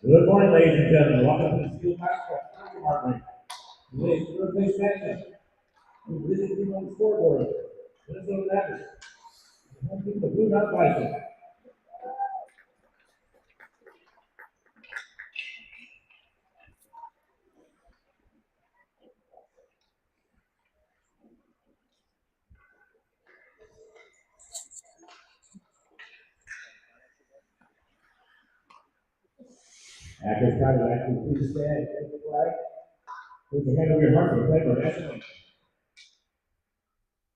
Good morning, ladies and gentlemen. Welcome to the Sioux High School Department. Today's third place matchup. We're visiting on the scoreboard. Minnesota Mavericks. Home team, the Mound Bison. At this time, I'd like to please stand and take the flag. Put your hand over your heart and pray for national.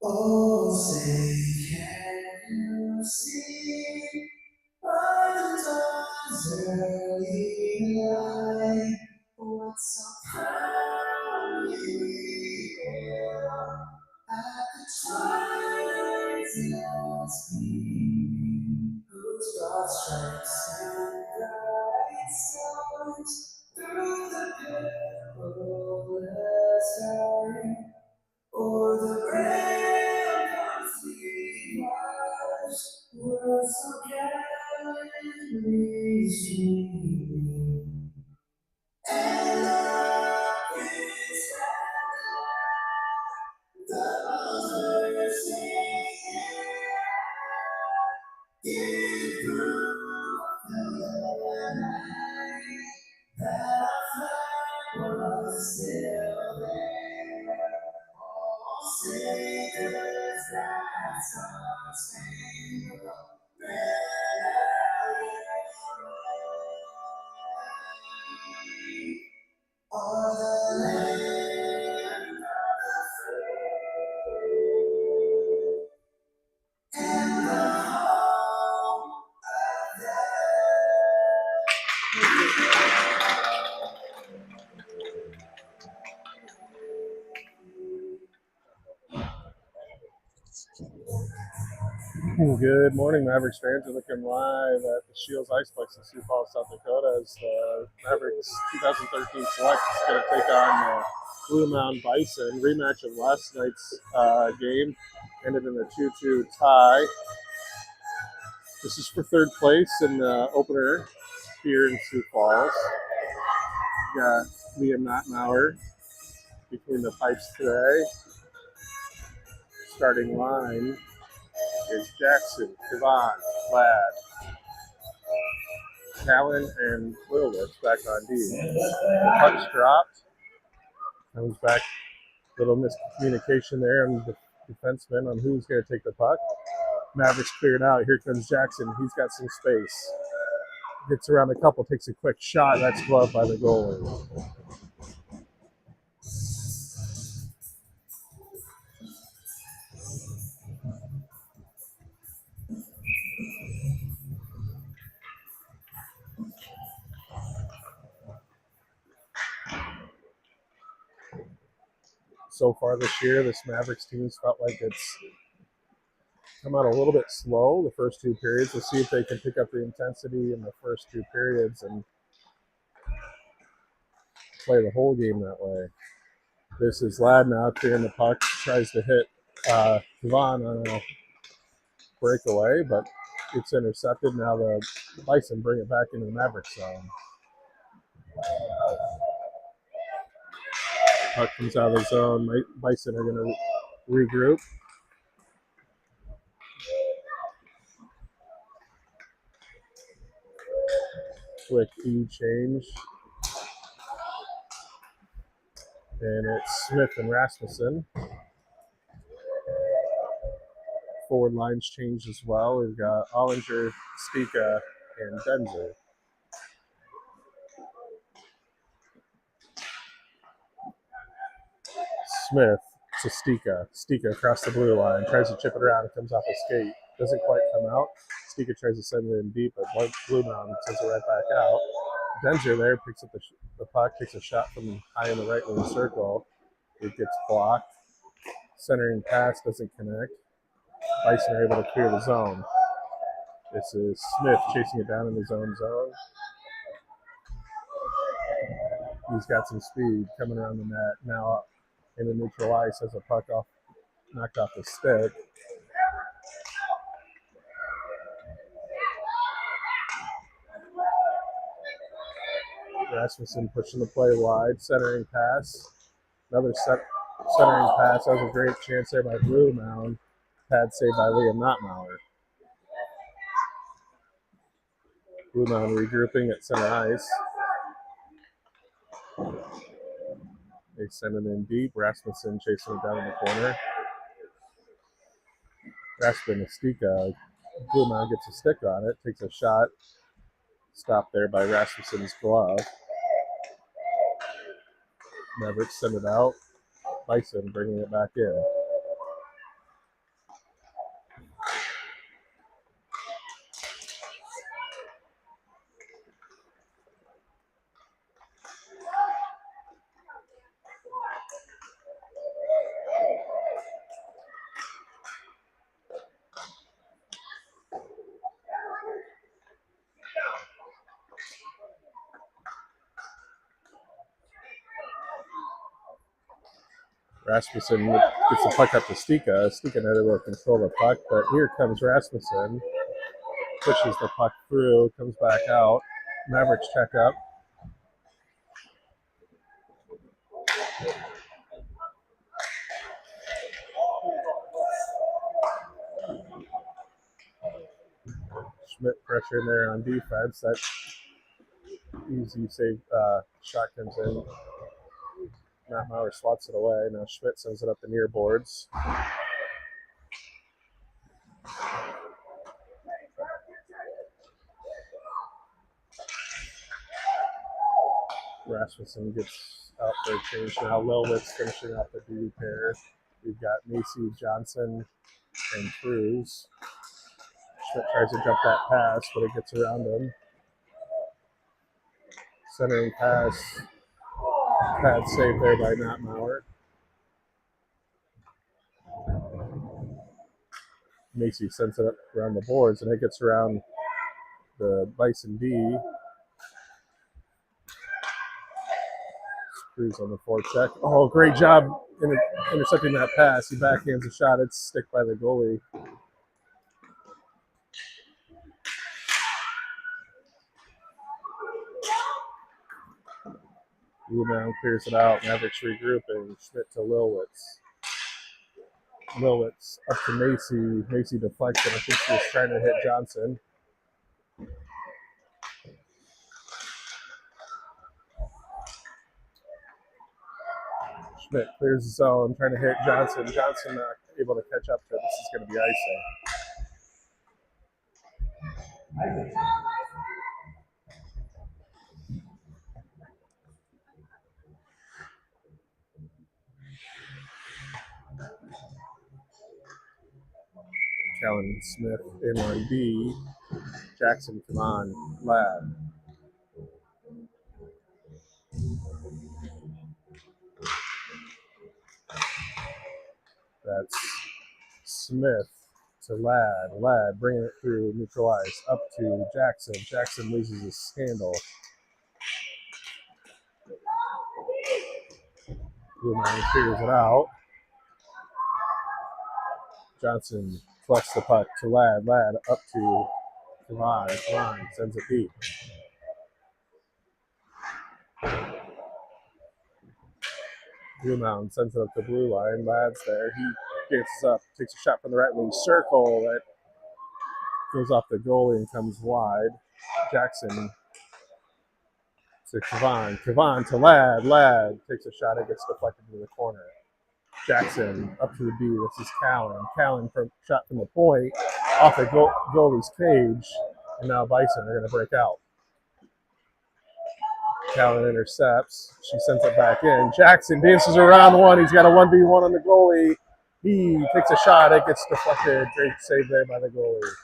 Oh, say, can you see by the dawn's early light what so proudly hailed at the twilight's last gleaming, whose broad stripes and bright stars through the perilous sky, o'er the ramparts we watched were so gallantly streaming, and up its banner the most were singing, give proof the night that our flag was still there. Singers that star-spangled banner wave o'er the land of the free and the home of the Good morning, Mavericks fans. We're looking live at the Shields Iceplex in Sioux Falls, South Dakota, as the Mavericks 2013 Select is going to take on the Mound Bison. Rematch of last night's game ended in a 2-2 tie. This is for third place in the opener here in Sioux Falls. We got Liam Nottenauer between the pipes today. Starting line is Jackson, Kevon, Ladd, Talon, and Lilwitz back on D. The puck's dropped. Comes back. Little miscommunication there on the defenseman on who's going to take the puck. Mavericks cleared out. Here comes Jackson. He's got some space. Gets around a couple, takes a quick shot. That's gloved by the goalie. So far this year, this Mavericks team's felt like it's come out a little bit slow the first two periods. We'll see if they can pick up the intensity in the first two periods and play the whole game that way. This is Ladd now clearing the puck, tries to hit Kevon on a breakaway, but it's intercepted. Now the Bison bring it back into the Mavericks zone. Puck comes out of the zone. Bison are going to regroup. Quick feed change. And it's Smith and Rasmussen. Forward lines changed as well. We've got Ollinger, Stika, and Denzer. Smith to Stika. Stika across the blue line. Tries to chip it around. It comes off a skate. Doesn't quite come out. Stika tries to send it in deep, but Blue Mound sends it right back out. Denzer there picks up the puck, takes a shot from high in the right wing circle. It gets blocked. Centering pass doesn't connect. Bison are able to clear the zone. This is Smith chasing it down in his own zone. He's got some speed coming around the net. Now up in the neutral ice has a puck knocked off the stick. Rasmussen pushing the play wide, centering pass. Another centering pass. That was a great chance there by Blue Mound. Pad saved by Liam Nottmauer. Blue Mound regrouping at center ice. They send it in deep. Rasmussen chasing it down in the corner. Rasmussen, Stika. Blue Mound gets a stick on it, takes a shot. Stopped there by Rasmussen's glove. Mavericks send it out. Bison bringing it back in. Rasmussen gets the puck up to Stika. Stika not able to control the puck, but here comes Rasmussen. Pushes the puck through, comes back out. Mavericks check up. Schmidt pressure in there on defense. That easy save shot comes in. Nottmauer swats it away. Now Schmidt sends it up the near boards. Rasmussen gets out for a change. Now Lilwitz finishing off the D pair. We've got Macy, Johnson, and Cruz. Schmidt tries to jump that pass, but it gets around him. Centering pass. Pad saved there by Nottmauer. Macy sends it up around the boards, and it gets around the Bison D. Cruz on the forecheck. Oh, great job intercepting that pass. He backhands a shot. It's stick by the goalie. Blue Mound clears it out. Mavericks regrouping. Schmidt to Lilwitz. Lilwitz up to Macy. Macy deflects it. I think she was trying to hit Johnson. Schmidt clears the zone, trying to hit Johnson. Johnson not able to catch up to it. This is going to be icing. Callan Smith in on D. Jackson, come on, Lad. That's Smith to Ladd. Ladd bringing it through neutral ice up to Jackson. Jackson loses his handle. Blue Mound figures it out. Johnson flucks the puck to Ladd. Ladd up to Devon. Devon sends it deep. Blue Mound sends it up the blue line. Ladd's there. He gets up, takes a shot from the right wing circle that goes off the goalie and comes wide. Jackson to Kavan. Kavan to Ladd. Ladd takes a shot. It gets deflected to the corner. Jackson up to the B. This is Callan. Callan shot from the point off the goalie's cage. And now Bison are going to break out. Callan intercepts. She sends it back in. Jackson dances around one. He's got a 1v1 on the goalie. He takes a shot. It gets deflected. Great save there by the goalie.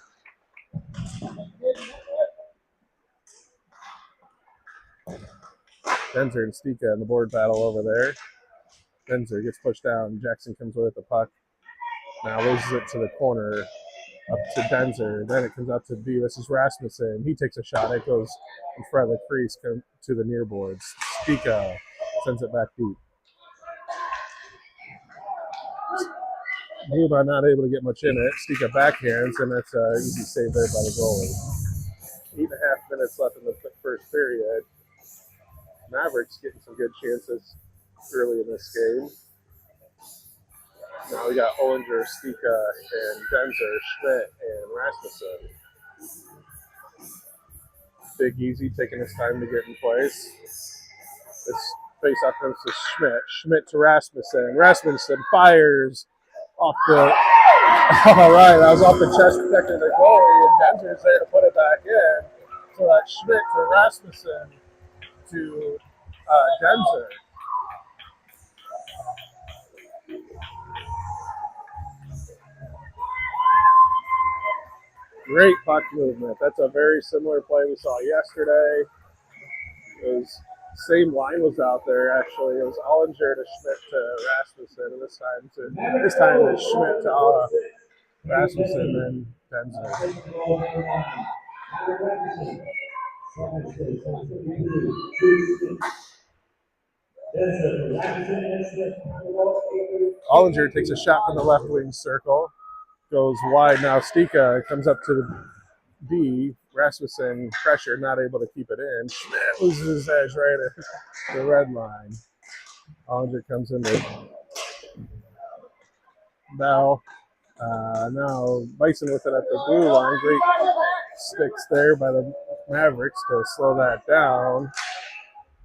Denzer and Stika in the board battle over there. Denzer gets pushed down. Jackson comes away with the puck. Now loses it to the corner. Up to Denzer. Then it comes out to B. This is Rasmussen. He takes a shot. It goes in front of the crease to the near boards. Stika sends it back deep. Blue are not able to get much in it. Stika backhands, and that's an easy save there by the goalie. 8.5 minutes left in the first period. Mavericks getting some good chances early in this game. Now we got Ollinger, Stika, and Denzer, Schmidt, and Rasmussen. Big Easy taking his time to get in place. This face-off comes to Schmidt. Schmidt to Rasmussen. Rasmussen fires off the... All right, that was off the chest protecting the goalie, and Denzer's there to put it back in. So that's Schmidt to Rasmussen to Denzer. Great puck movement. That's a very similar play we saw yesterday. It was same line was out there actually. It was Ollinger to Schmidt to Rasmussen, and this time it's Schmidt to Rasmussen and Denzer. Ollinger takes a shot from the left wing circle. Goes wide now. Stika comes up to the D. Rasmussen pressure, not able to keep it in. Schmidt loses his edge right at the red line. Ollinger comes in there. Now Bison with it at the blue line. Great sticks there by the Mavericks to slow that down.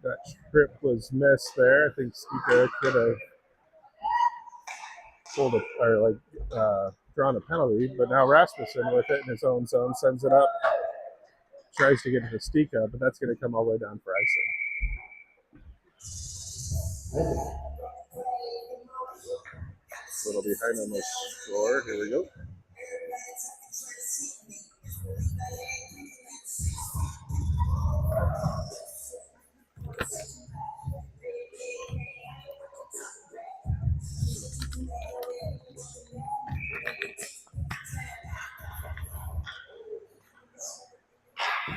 That trip was missed there. I think Stika could have pulled it or drawn a penalty, but now Rasmussen with it in his own zone sends it up, tries to get it to Stika, but that's going to come all the way down for icing. A little behind on the score. Here we go.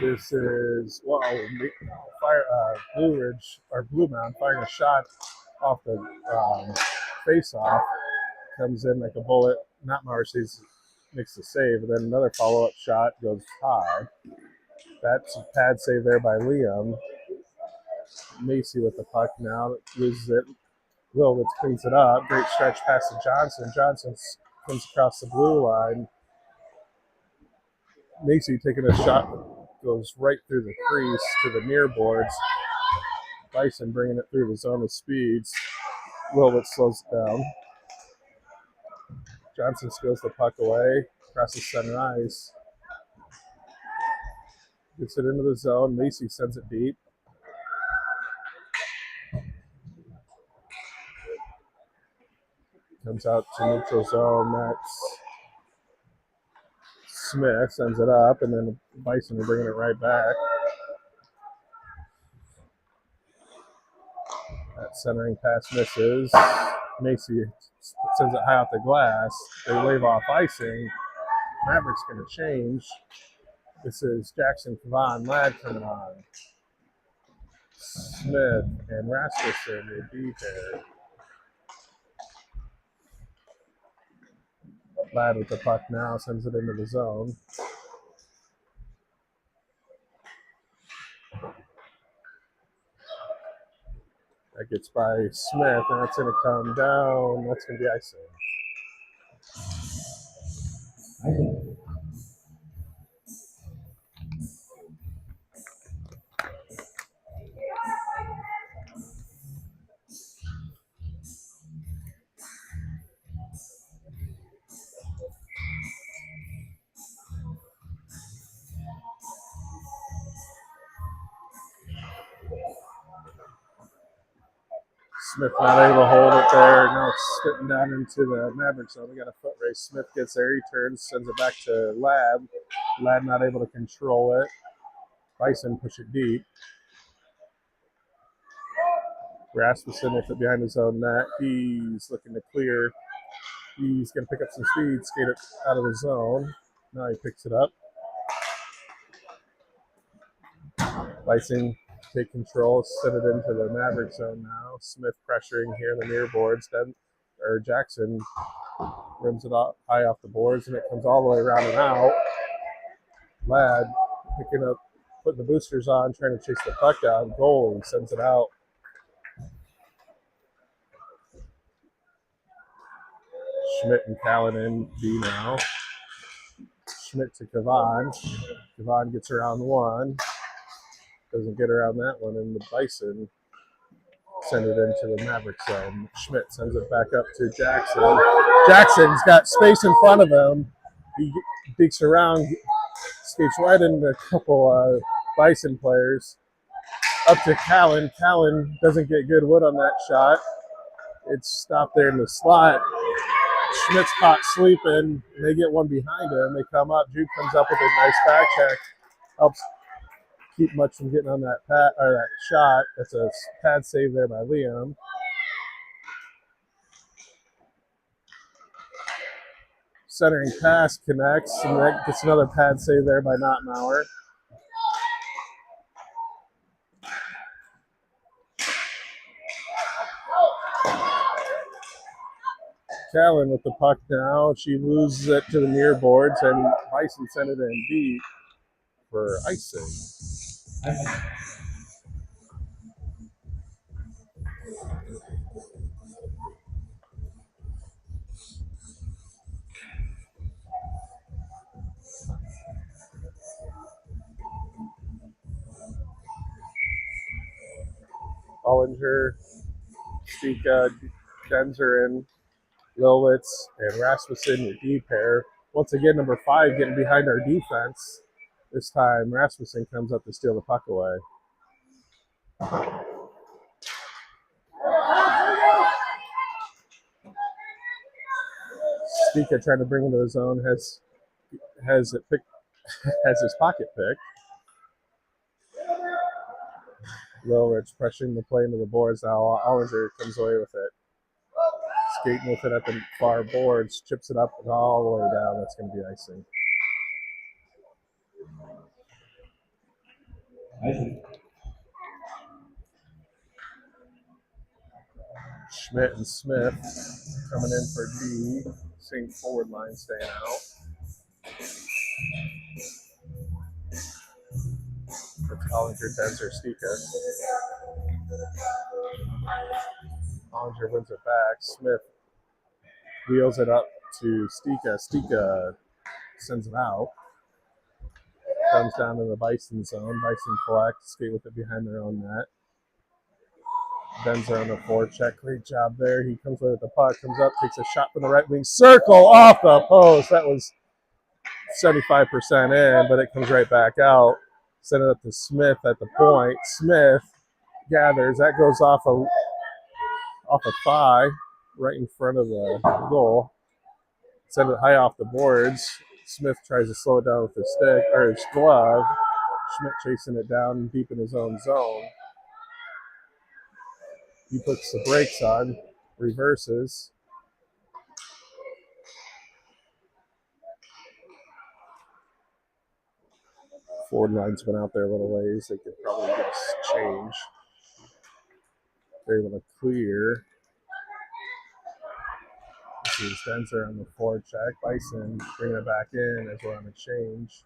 This is Blue Mound firing a shot off the face-off. Comes in like a bullet. Not Marcy's makes the save, and then another follow-up shot goes high. That's a pad save there by Liam. Macy with the puck now loses it. Wilwitz cleans it up. Great stretch pass to Johnson. Johnson comes across the blue line. Macy taking a shot, goes right through the crease to the near boards. Bison bringing it through the zone of speeds. Wilwitz slows it down. Johnson steals the puck away, crosses center ice. Gets it into the zone. Macy sends it deep. Comes out to neutral zone. That's Smith, sends it up, and then Bison are bringing it right back. That centering pass misses. Macy sends it high off the glass. They wave off icing. Mavericks going to change. This is Jackson, Kavan, Ladd coming on. Smith and Rasmussen will be there. Ladd with the puck now, sends it into the zone. That gets by Smith, and that's going to come down. That's going to be icing. Smith not able to hold it there. Now it's spitting down into the Mavericks zone. We got a foot race. Smith gets there. He turns, sends it back to Lab. Lab not able to control it. Bison push it deep. Rasmussen with it behind his own net. He's looking to clear. He's going to pick up some speed, skate it out of the zone. Now he picks it up. Bison take control, send it into the Maverick zone now. Smith pressuring here in the near boards. Then, Jackson rims it up high off the boards, and it comes all the way around and out. Ladd picking up, putting the boosters on, trying to chase the puck down. Goal, and sends it out. Schmidt and Callan in D now. Schmidt to Kavan. Kavan gets around one. Doesn't get around that one, and the Bison send it into the Maverick zone. Schmidt sends it back up to Jackson. Jackson's got space in front of him. He digs around, skates right into a couple Bison players. Up to Callan. Callan doesn't get good wood on that shot. It's stopped there in the slot. Schmidt's caught sleeping. They get one behind him. They come up. Jude comes up with a nice back check. Helps keep much from getting on that that shot. That's a pad save there by Liam. Centering pass connects, and that gets another pad save there by Notmauer. Callan with the puck now. She loses it to the near boards, and Bison sent it in deep for icing. Ollinger, Stika, Denzer in, Lilwitz, and Rasmussen, your D pair. Once again, number 5 getting behind our defense. This time, Rasmussen comes up to steal the puck away. Stika trying to bring him to his own, has his pocket picked. Lilwitz pressuring the play into the boards. Now Ollinger comes away with it. Skating with it at the far boards, chips it up and all the way down. That's going to be icing. Schmidt and Smith coming in for D. Same forward line staying out. It's Ollinger, Denzer, Stika. Ollinger wins it back. Smith wheels it up to Stika. Stika sends it out. Comes down to the Bison zone. Bison collects, skate with it behind their own net. Denzer on the forecheck. Great job there. He comes with the puck, comes up, takes a shot from the right wing circle off the post. That was 75% in, but it comes right back out. Send it up to Smith at the point. Smith gathers. That goes off a thigh right in front of the goal. Send it high off the boards. Smith tries to slow it down with his stick or his glove. Schmidt chasing it down deep in his own zone. He puts the brakes on, reverses. Forward line's been out there a little ways. They could probably get a change. They're able to clear. This is Denzer on the forecheck. Bison bringing it back in as we're on a change.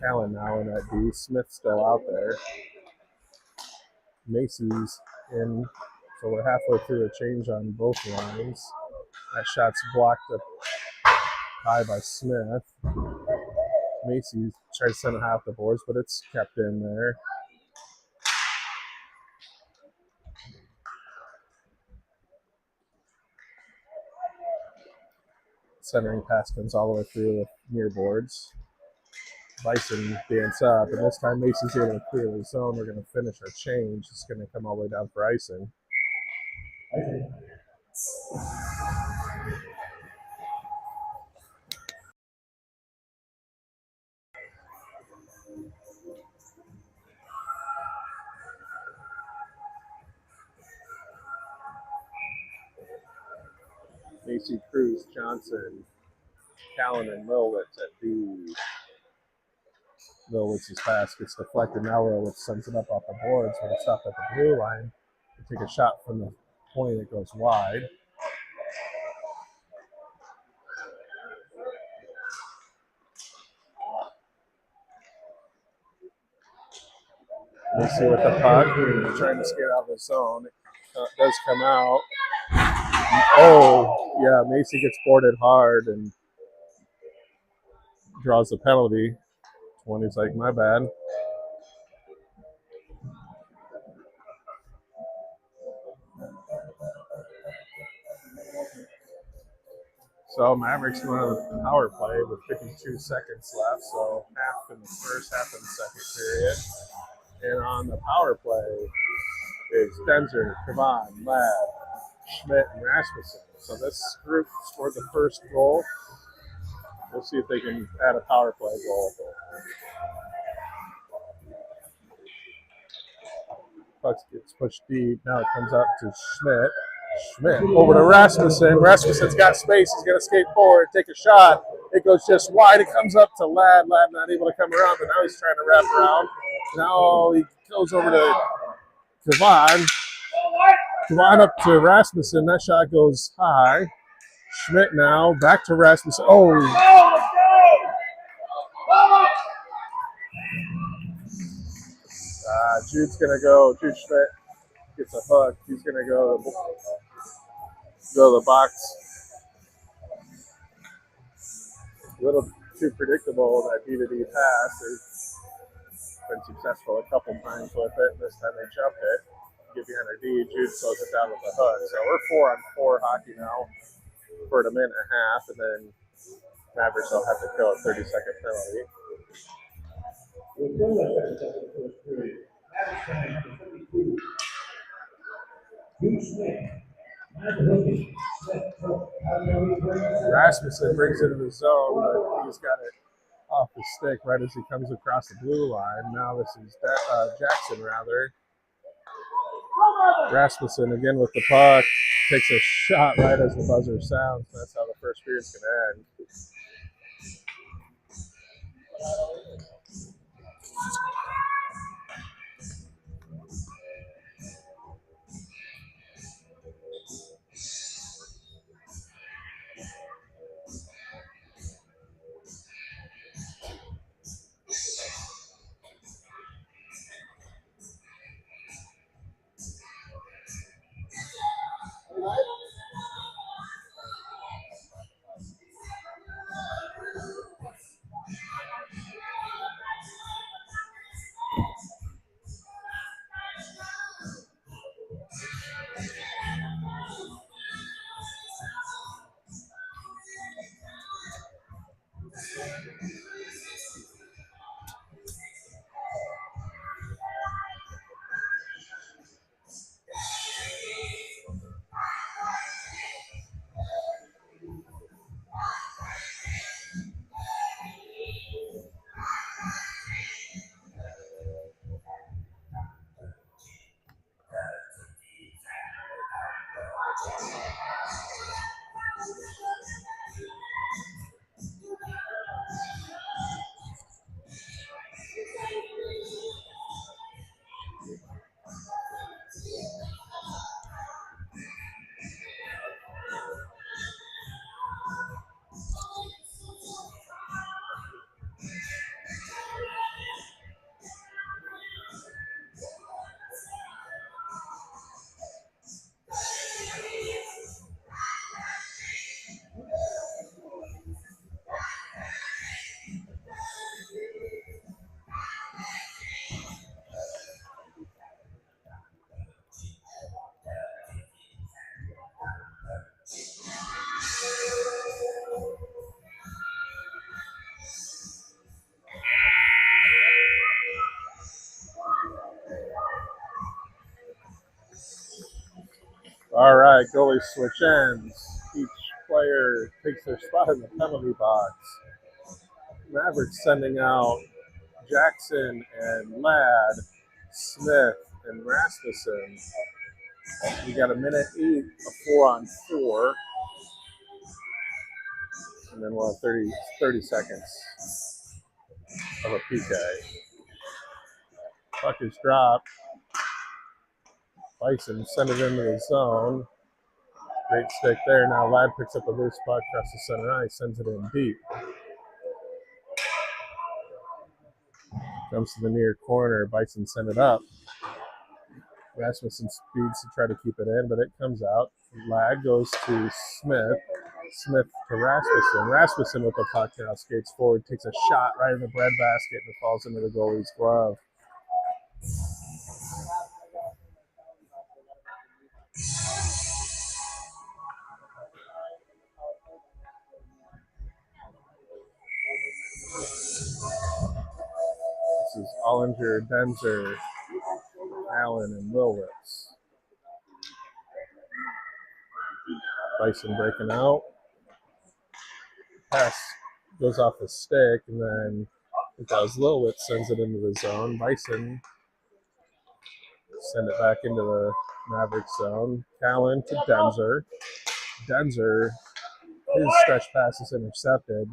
Callan now in that D. Smith still out there. Macy's in. So we're halfway through a change on both lines. That shot's blocked up high by Smith. Macy's tries to send it half the boards, but it's kept in there. Centering pass comes all the way through the near boards. Bison dance up, and this time Macy's able to clear the zone. We're going to finish our change. It's going to come all the way down for icing. Macy, Cruz, Johnson, Callan, and Lilwitz at B. Lilwitz's pass gets deflected. Now Lilwitz sends it up off the boards, but it's stopped at the blue line. They take a shot from the point that goes wide. Macy with the puck, trying to skate out of the zone. It does come out. Oh, yeah, Macy gets boarded hard and draws the penalty. 20's like, my bad. So Mavericks went on the power play with 52 seconds left, so half in the first, half in the second period. And on the power play is Denzer, Kavan, Ladd, Schmidt, and Rasmussen. So this group scored the first goal. We'll see if they can add a power play goal. Puck gets pushed deep. Now it comes up to Schmidt. Schmidt over to Rasmussen. Rasmussen's got space. He's going to skate forward, take a shot. It goes just wide. It comes up to Ladd. Ladd not able to come around, but now he's trying to wrap around. Now he goes over to Kavan. Kavan up to Rasmussen. That shot goes high. Schmidt now back to Rasmussen. Oh. Jude's going to go. Jude Schmidt gets a hook. He's going to go to the box. A little too predictable, that D-to-D pass. They've been successful a couple times with it. This time they jumped it. Get behind our D. Jude slows it down with the hook. So we're 4-on-4 hockey now for a minute and a half, and then Mavericks will have to kill a 30-second penalty. Rasmussen brings it in the zone, but he's got it off the stick right as he comes across the blue line. Now this is Jackson, rather. Rasmussen again with the puck, takes a shot right as the buzzer sounds. That's how the first period's going to end. All right, goalie switch ends. Each player takes their spot in the penalty box. Mavericks sending out Jackson and Ladd, Smith and Rasmussen. We got a minute 8, a 4-on-4. And then we'll have 30 seconds of a PK. Puck is dropped. Bison send it into the zone. Great stick there. Now Ladd picks up the loose puck across the center ice, sends it in deep. Comes to the near corner. Bison send it up. Rasmussen speeds to try to keep it in, but it comes out. Ladd goes to Smith. Smith to Rasmussen. Rasmussen with the puck now skates forward, takes a shot right in the breadbasket, and it falls into the goalie's glove. This is Ollinger, Denzer, Allen, and Lilwitz. Bison breaking out. Pass goes off the stick, and then it does. Lilwitz sends it into the zone. Bison send it back into the Mavericks zone. Allen to Denzer. Denzer, his stretch pass is intercepted.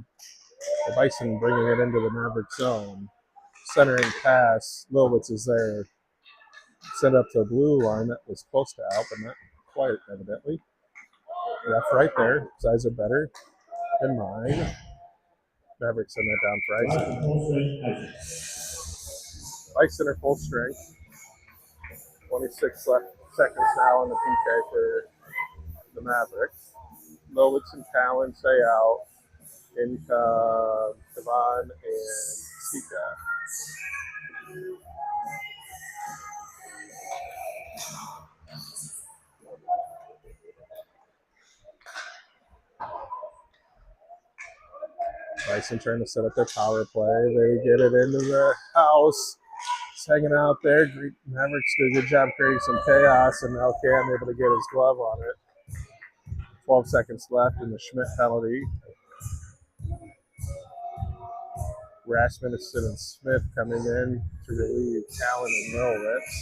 The Bison bringing it into the Mavericks zone. Centering pass. Lilwitz is there. Sent up to the blue line. That was close to out, but not quite, evidently. Ref right there. His eyes are better than mine. Mavericks send that down for icing. Bison are full strength. 26 seconds now in the PK for the Mavericks. Lilwitz and Talon stay out. In Devon and Sika. Bison trying to set up their power play. They get it into the house. It's hanging out there. Mavericks do a good job creating some chaos, and Elkan able to get his glove on it. 12 seconds left in the Schmidt penalty. Rasmussen and Smith coming in to relieve Allen and Lilwitz.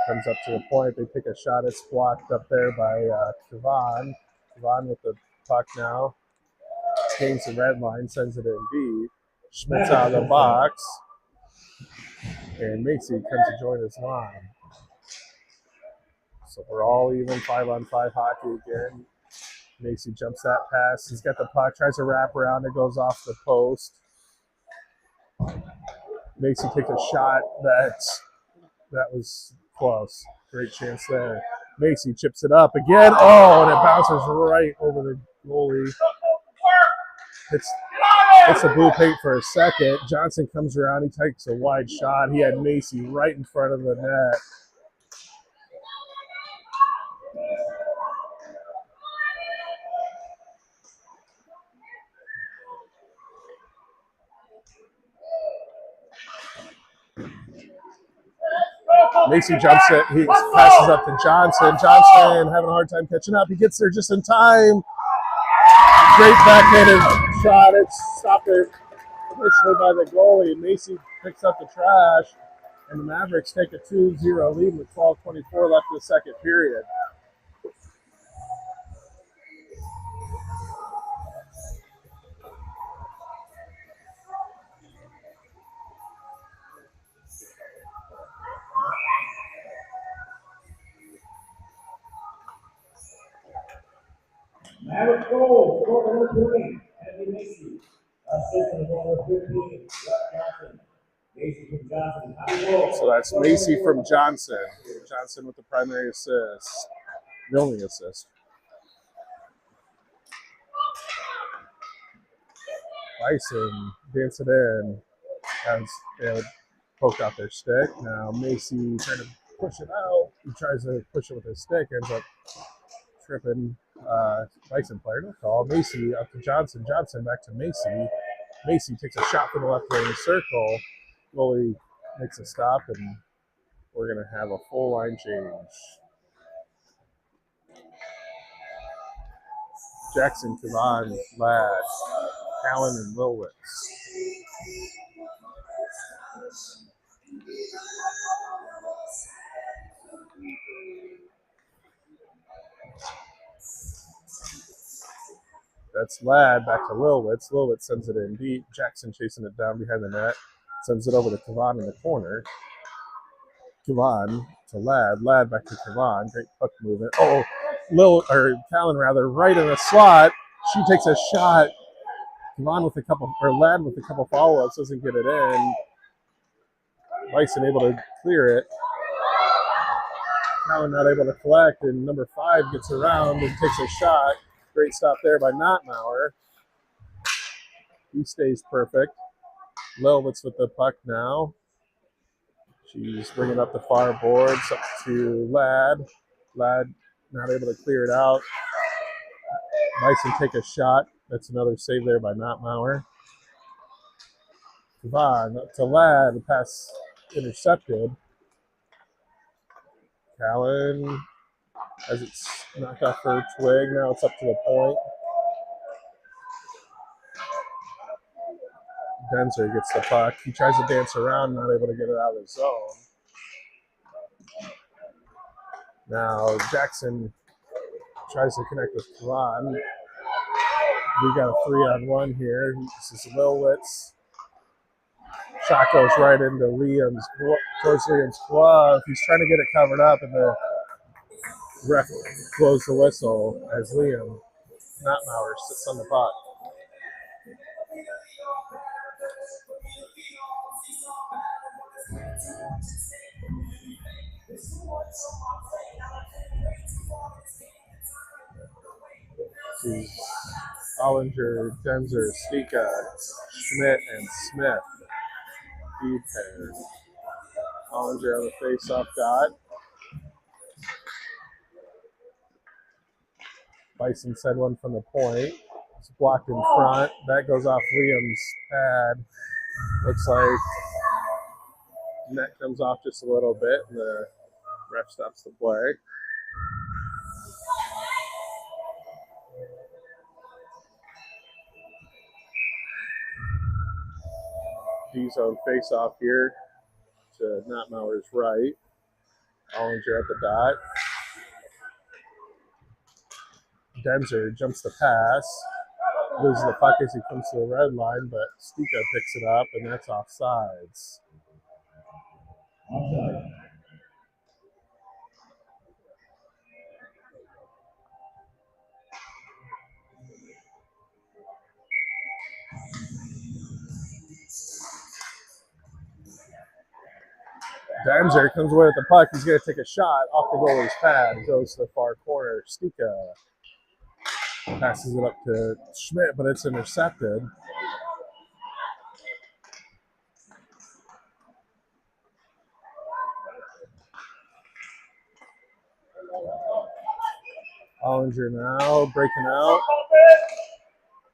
Comes up to the point. They take a shot. It's blocked up there by Devon. Devon with the puck now. Gains the red line, sends it in deep. Schmidt's out of the box. And Macy comes to join his line. So we're all even 5-on-5 hockey again. Macy jumps that pass. He's got the puck, tries to wrap around. It goes off the post. Macy takes a shot. That was close. Great chance there. Macy chips it up again. Oh, and it bounces right over the goalie. It's the blue paint for a second. Johnson comes around. He takes a wide shot. He had Macy right in front of the net. Macy jumps it. He passes up to Johnson. Johnson having a hard time catching up. He gets there just in time. Great backhanded shot. It's stopped it initially by the goalie. Macy picks up the trash, and the Mavericks take a 2-0 lead with 12:24 left in the second period. Maverick goal, score number 20, Anthony Macy. Assist on goal number 15, Johnson. Macy from Johnson. So that's Macy from Johnson. Johnson with the primary assist. The only assist. Bison dance it in. As they poked out their stick. Now Macy trying to push it out. He tries to push it with his stick, ends up tripping. Bison player, no call. Macy up to Johnson. Johnson back to Macy. Macy takes a shot from the left wing circle. Goalie makes a stop, and we're going to have a full line change. Jackson, Kavon, Ladd, Allen, and Lilwitz. That's Ladd back to Lilwitz. Lilwitz sends it in deep. Jackson chasing it down behind the net. Sends it over to Kavon in the corner. Kavon to Ladd. Ladd back to Kavon. Great puck movement. Oh, Callan rather, right in the slot. She takes a shot. Kavon with a couple, or Ladd with a couple follow-ups, doesn't get it in. Bison able to clear it. Callan not able to collect, and number 5 gets around and takes a shot. Great stop there by Notmauer. He stays perfect. Lilwitz with the puck now. She's bringing up the far boards up to Ladd. Ladd not able to clear it out. Bison take a shot. That's another save there by Notmauer. Kavon up to Ladd. The pass intercepted. Callan as it's knocked off her twig. Now it's up to the point. Denzer gets the puck. He tries to dance around, not able to get it out of the zone. Now Jackson tries to connect with Kavon. We got a 3-on-1 here. This is Lilwitz. Shot goes right into towards Liam's glove. He's trying to get it covered up, and the ref blows the whistle as Liam Notmauer sits on the puck. Ollinger, Denzer, Stika, Schmidt, and Smith. Feed pair. Ollinger on the face-off dot. Bison send one from the point. It's blocked in front. That goes off Liam's pad. Looks like net comes off just a little bit, and the ref stops the play. D-zone face-off here to Notmauer's right. Ollinger at the dot. Denzer jumps the pass. Loses the puck as he comes to the red line, but Stika picks it up, and that's offsides. Offside. Denzer comes away with the puck. He's going to take a shot off the goalie's pad. Goes to the far corner. Stika passes it up to Schmidt, but it's intercepted. Ollinger now breaking out.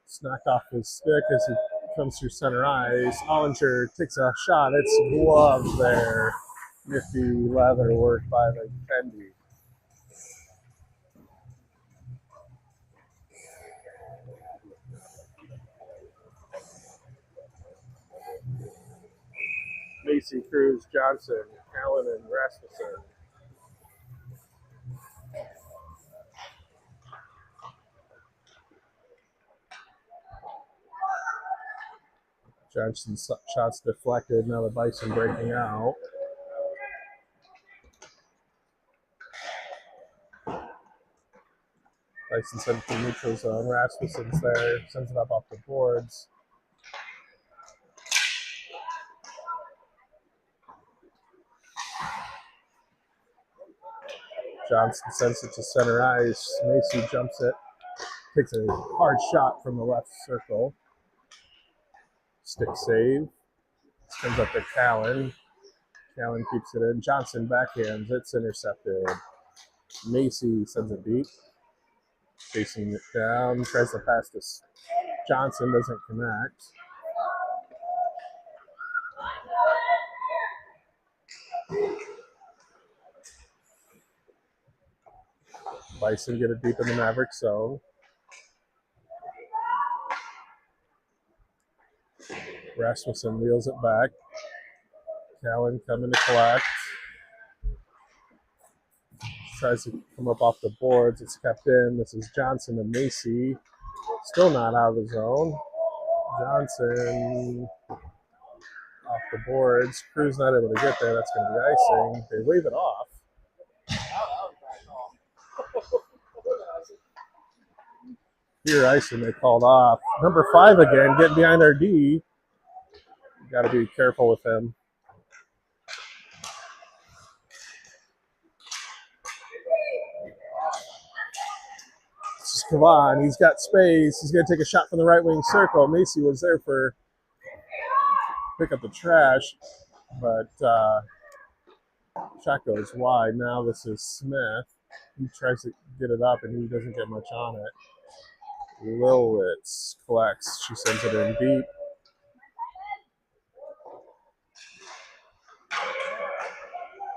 It's knocked off his stick as he comes through center ice. Ollinger takes a shot. It's gloved there. Nifty leather work by the Kendi. Macy, Cruz, Johnson, Allen, and Rasmussen. Johnson's shots deflected. Now the Bison breaking out. Bison sent to the neutral zone. Rasmussen's there. Sends it up off the boards. Johnson sends it to center ice. Macy jumps it. Takes a hard shot from the left circle. Stick save. Comes up to Callan. Callan keeps it in. Johnson backhands. It's intercepted. Macy sends it deep. Chasing it down. Tries to pass this. Johnson doesn't connect. Bison get it deep in the Mavericks zone. Rasmussen wheels it back. Callan coming to collect. Tries to come up off the boards. It's kept in. This is Johnson and Macy. Still not out of the zone. Johnson off the boards. Crew's not able to get there. That's going to be icing. They wave it off. Here, icing they called off. Number 5 again, getting behind our D. Got to be careful with him. This is Kavan. He's got space. He's going to take a shot from the right wing circle. Macy was there for pick up the trash, but shot goes wide. Now this is Smith. He tries to get it up, and he doesn't get much on it. Lilwitz collects. She sends it in deep.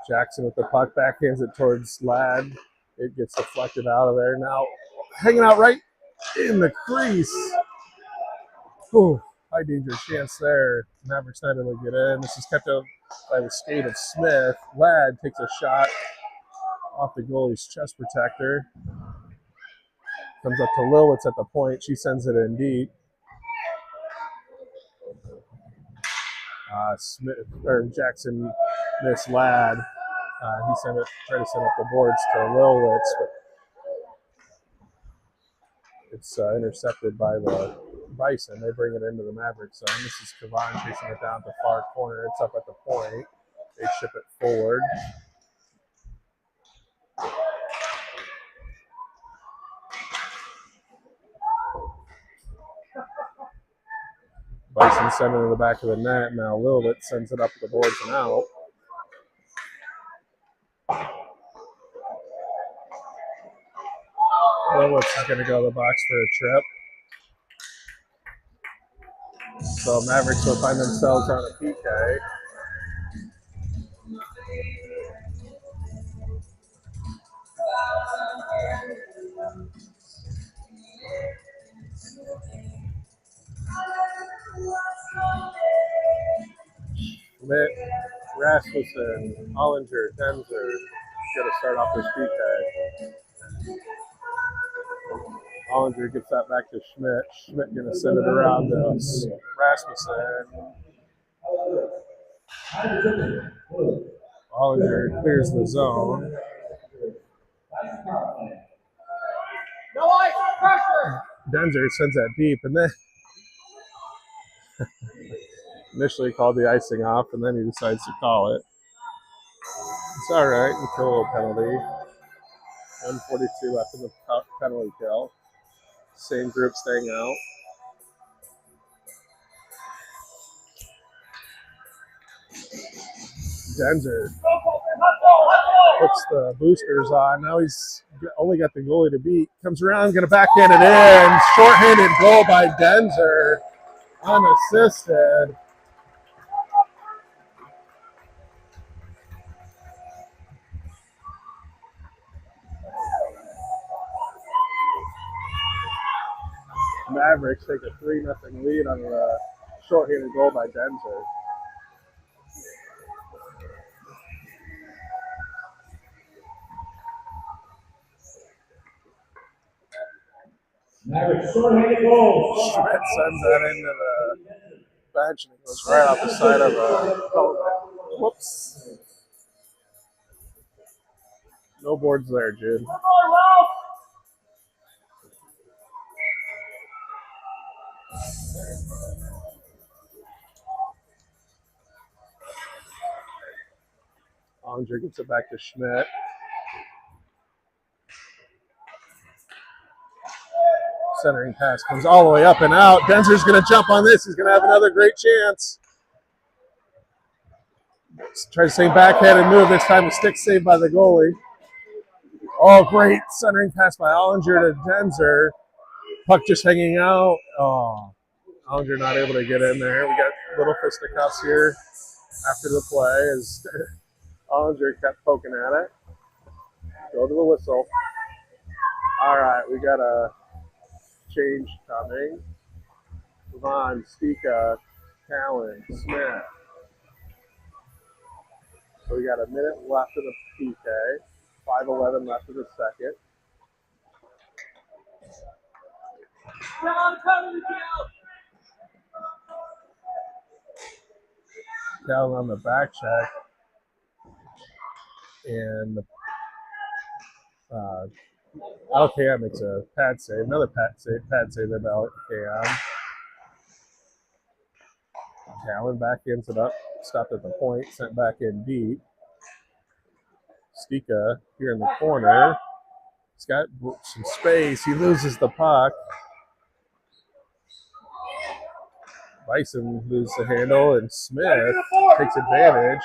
Jackson with the puck, backhands it towards Ladd. It gets deflected out of there. Now hanging out right in the crease. Ooh, high danger chance there. Mavericks not able to get in. This is kept out by the skate of Smith. Ladd takes a shot off the goalie's chest protector. Comes up to Lilwitz at the point. She sends it in deep. Smith or Jackson missed Ladd. He tried to send up the boards to Lilwitz, but it's intercepted by the Bison. They bring it into the Mavericks zone. This is Kavan chasing it down at the far corner. It's up at the point. They ship it forward. Bison sending it to the back of the net. Now Lilwitz sends it up the boards and out. Lilwitz is going to go to the box for a trip. So Mavericks will find themselves on a PK. Schmidt, Rasmussen, Hollinger, Denzer going to start off this PK. Hollinger gets that back to Schmidt. Schmidt going to send it around to Rasmussen. Hollinger clears the zone. No ice, pressure! Denzer sends that deep, and then initially called the icing off, and then he decides to call it. It's all right. We kill a little penalty. 1:42 left in the penalty kill. Same group staying out. Denzer puts the boosters on. Now he's only got the goalie to beat. Comes around, going to backhand it in. Short-handed goal by Denzer. Unassisted. Mavericks take a 3-0 lead on the short-handed goal by Denzer. Mavericks short-handed goal. Schmidt sends that into the bench, and it goes right off the side of the helmet. Whoops. No boards there, Jude. Hollinger gets it back to Schmidt. Centering pass comes all the way up and out. Denzer's going to jump on this. He's going to have another great chance. Tries to say backhanded move. This time a stick saved by the goalie. Oh, great centering pass by Hollinger to Denzer. Puck just hanging out. Oh, Hollinger not able to get in there. We got little fisticuffs here after the play. As Hollinger kept poking at it. Go to the whistle. All right, we got a change coming. Vaughn, Stika, Callan, Smith. So we got a minute left of the PK. 5:11 left of the second. Callan on the back check. And Alcam makes a pad save. Another pad save by Alcam. Callan back ends it up. Stopped at the point. Sent back in deep. Stika here in the corner. He's got some space. He loses the puck. Bison loses the handle, and Smith takes advantage.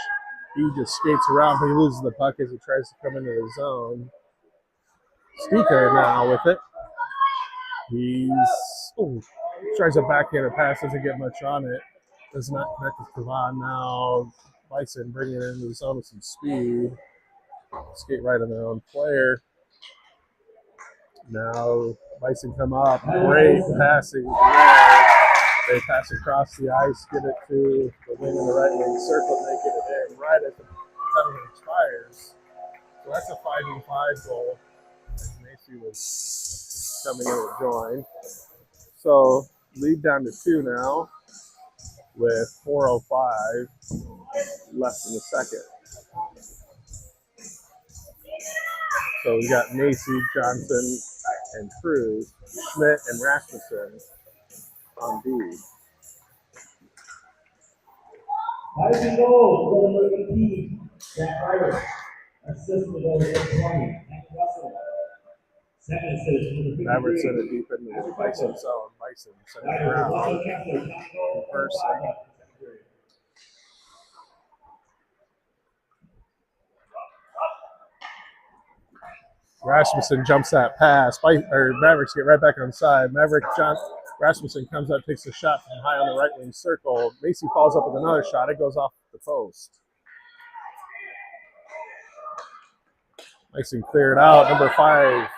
He just skates around, but he loses the puck as he tries to come into the zone. Stika now with it. Tries a backhanded pass, doesn't get much on it. Does not connect with Kavan now. Bison bringing it into the zone with some speed. Skate right on their own player. Now Bison come up. Great passing. They pass across the ice, get it to the wing in the right wing circle, and they get it in right as the penalty expires. So that's a 5-5 goal. As Macy was coming in to join. So lead down to 2 now with 4:05 left in the second. So we got Macy, Johnson, and Cruz, Schmidt, and Rasmussen on D. Bison goal, goal number 18, Jack Ryder. Assist with goal number 20, Hank Russell. Second assist for the Mavericks sent it deep into the Bison zone. Bison sent it around. First, Rasmussen jumps that pass. Mavericks get right back on side. Rasmussen comes up, takes a shot from high on the right wing circle. Macy follows up with another shot. It goes off the post. Mason cleared out. Number 5.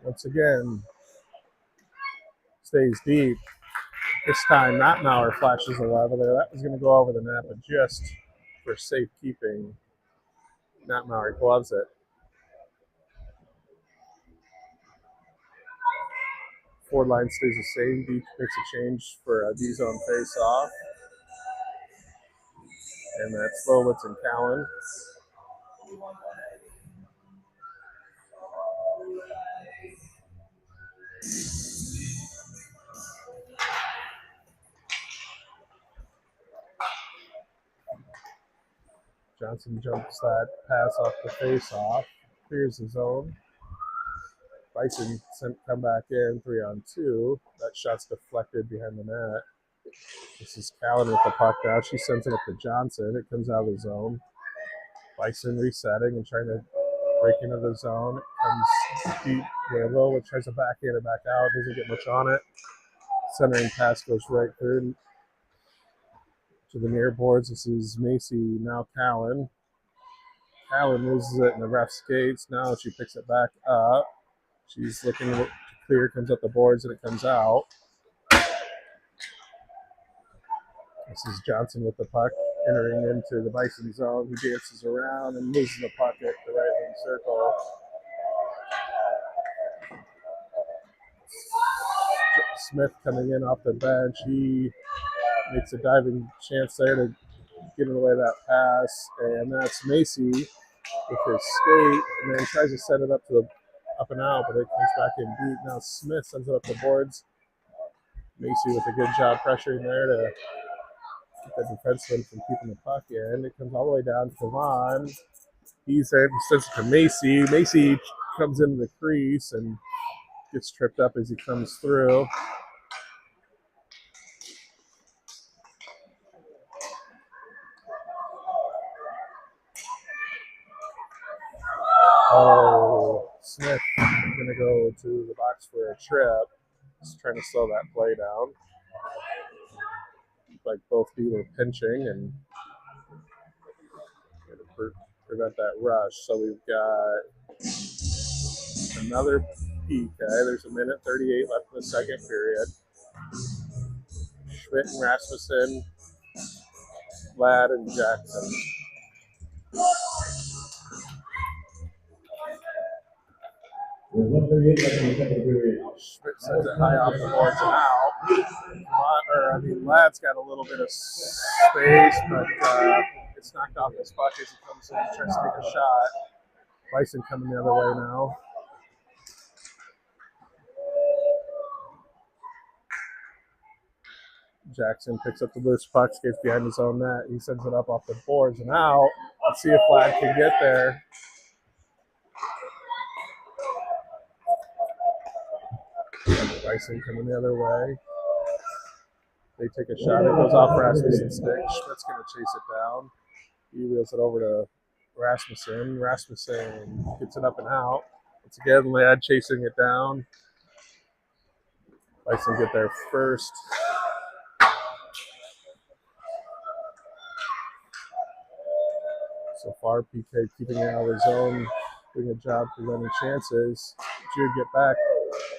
Once again, stays deep. This time, Nottenauer flashes a level there. That was going to go over the net, but just for safekeeping, Nottenauer gloves it. Forward line stays the same. Deep makes a change for a D-zone face-off. And that's Lowitz and Callan. Johnson jumps that pass off the face-off. Clears the zone. Bison come back in 3-on-2. That shot's deflected behind the net. This is Callan with the puck now. She sends it up to Johnson. It comes out of the zone. Bison resetting and trying to break into the zone. It comes deep where Lowell tries to backhand it back out. Doesn't get much on it. Centering pass goes right through to the near boards. This is Macy, now Callan. Callan loses it in the ref skates. Now she picks it back up. She's looking to clear, comes up the boards, and it comes out. This is Johnson with the puck, entering into the Bison zone. He dances around and loses the puck at the right wing circle. Smith coming in off the bench. He makes a diving chance there to give away that pass, and that's Macy with his skate, and then tries to set it up to the up and out, but it comes back in deep. Now Smith sends it up the boards. Macy with a good job pressuring there to keep the defenseman from keeping the puck in. It comes all the way down to Kavan. He's there, sends it to Macy. Macy comes into the crease and gets tripped up as he comes through. Oh, Smith going to go to the box for a trip. Just trying to slow that play down. Like both people are pinching, and prevent that rush. So we've got another PK. There's 1:38 left in the second period. Schmidt and Rasmussen, Ladd and Jackson. Schmidt sends it high off the boards and out. Ladd's got a little bit of space, but it's knocked off his puck as he comes in and tries to take a shot. Bison coming the other way now. Jackson picks up the loose puck, skates behind his own net. He sends it up off the boards and out. Let's see if Ladd can get there. Bison coming the other way. They take a shot. It goes off Rasmussen's stick. Schmidt's going to chase it down. He wheels it over to Rasmussen. Rasmussen gets it up and out. It's again Ladd chasing it down. Bison get there first. So far, PK keeping it out of his zone, doing a job preventing chances. Jude, get back.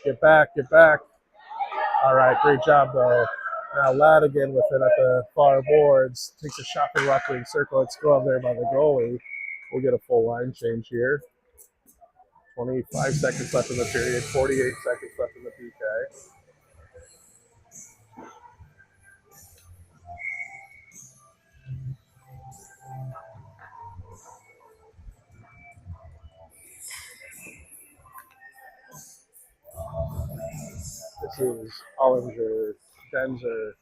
Get back, get back. All right, great job, though. Now Ladd again with it at the far boards. Takes a shot from left wing circle. It's glove there by the goalie. We'll get a full line change here. 25 seconds left in the period. 48 seconds left in the PK. This is Ollinger, Denzer,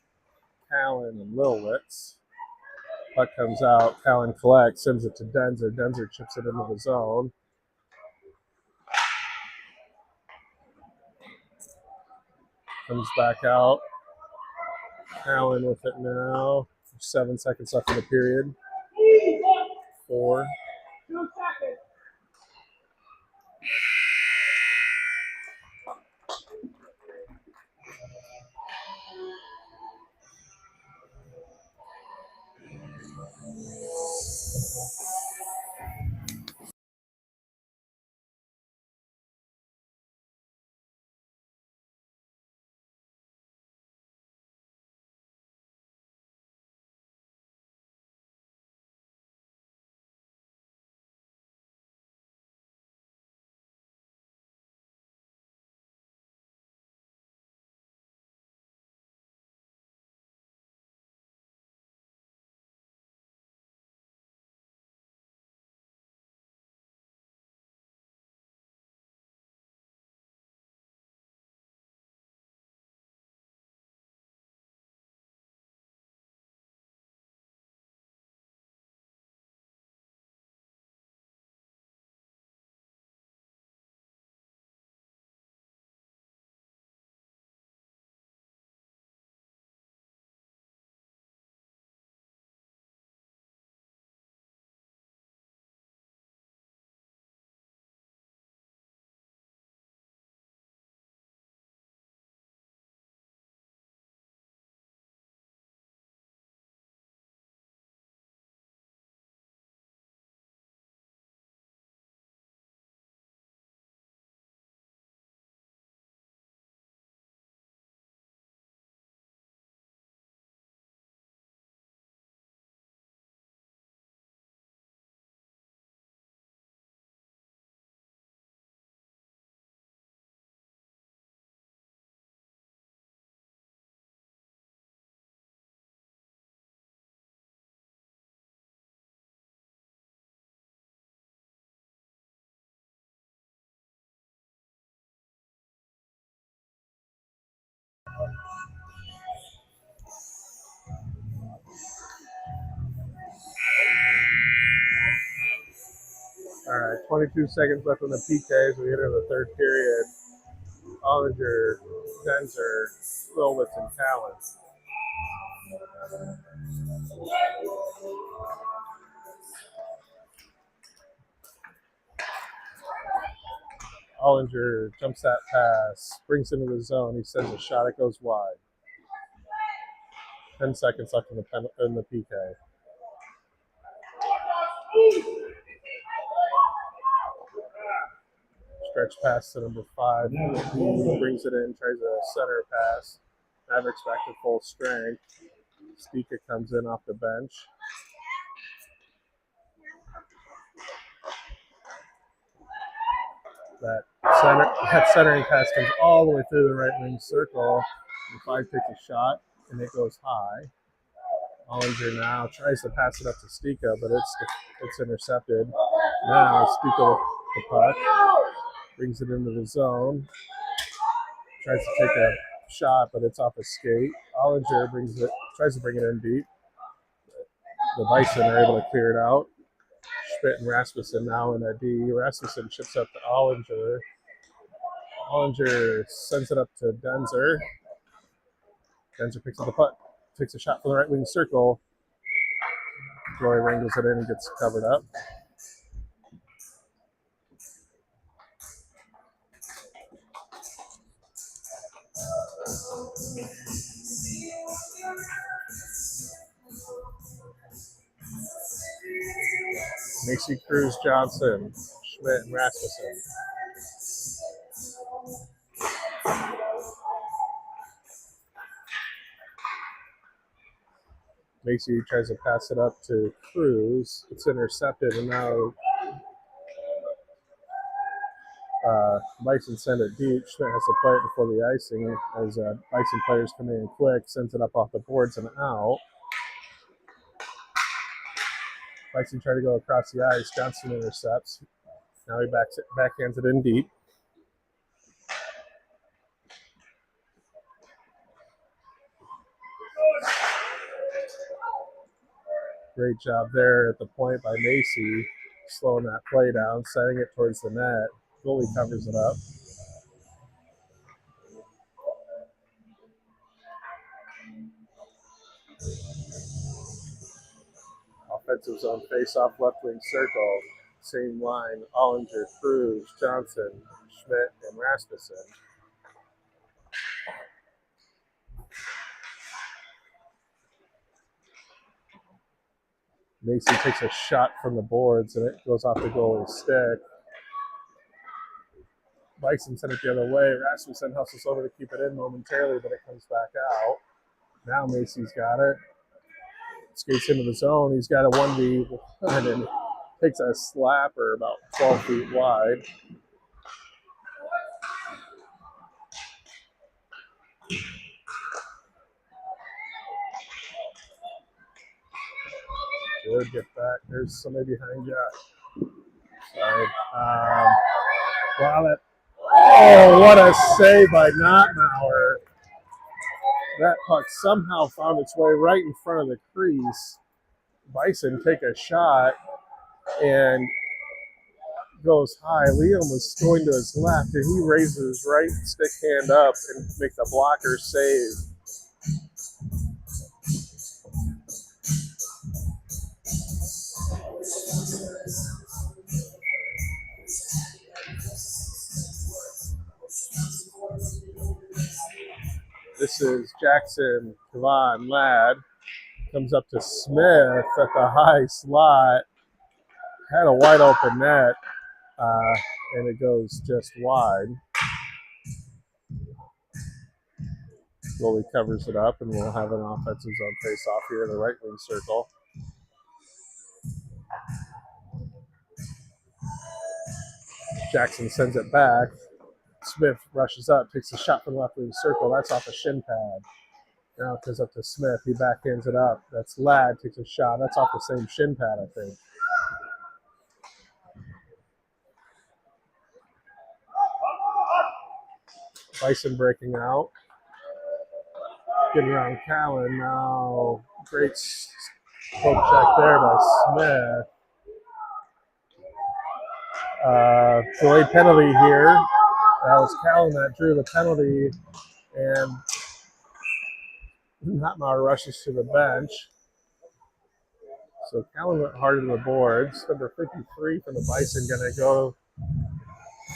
Callan, and Lilwitz. Puck comes out. Callan collects, sends it to Denzer. Denzer chips it into the zone. Comes back out. Callan with it now. 7 seconds left in the period. 4. All right, 22 seconds left on the PK as we enter the third period. Ollinger, Denzer, Lilwitz, and Callan. Ollinger jumps that pass, brings it into the zone. He sends a shot. It goes wide. 10 seconds left in the PK. Stretch pass to number 5. He brings it in, tries a center pass. Mavericks back to full strength. Stika comes in off the bench. That centering pass comes all the way through the right wing circle. The 5 takes a shot, and it goes high. Ollinger now tries to pass it up to Stika, but it's intercepted. Now Stika with the puck. Brings it into the zone. Tries to take a shot, but it's off a skate. Ollinger tries to bring it in deep. The Bison are able to clear it out. Schmidt and Rasmussen now in a D. Rasmussen chips up to Ollinger. Ollinger sends it up to Denzer. Denzer picks up the puck, takes a shot from the right wing circle. Roy wrangles it in and gets covered up. Macy, Cruz, Johnson, Schmidt, and Rasmussen. Macy tries to pass it up to Cruz. It's intercepted, and now Bison send it deep. Schmidt has to play it before the icing as Bison players come in quick, sends it up off the boards and out. Bison try to go across the ice. Johnson intercepts. Now he backhands it in deep. Great job there at the point by Macy, slowing that play down, setting it towards the net. Goalie covers it up. Offensive zone face-off left wing circle. Same line, Ollinger, Cruz, Johnson, Schmidt, and Rasmussen. Macy takes a shot from the boards, and it goes off the goalie's stick. Bison sent it the other way. Rasmussen hustles over to keep it in momentarily, but it comes back out. Now Macy's got it. Skates into the zone. He's got a 1v1 and takes a slapper about 12 feet wide. Good, get back. There's somebody behind you. Sorry. What a save by Notmauer. That puck somehow found its way right in front of the crease. Bison take a shot and goes high. Liam was going to his left, and he raises his right stick hand up and makes a blocker save. This is Jackson, Kevon, Ladd. Comes up to Smith at the high slot. Had a wide open net, and it goes just wide. Goalie covers it up, and we'll have an offensive zone face-off here in the right wing circle. Jackson sends it back. Smith rushes up, takes a shot from the left wing circle. That's off a shin pad. Now it goes up to Smith. He backhands it up. That's Ladd, takes a shot. That's off the same shin pad, I think. Bison breaking out. Getting around Callan. Now, great poke check there by Smith. Delayed penalty here. That was Callan that drew the penalty, and Notmauer rushes to the bench. So Callan went hard to the boards. Number 53 from the Bison going to go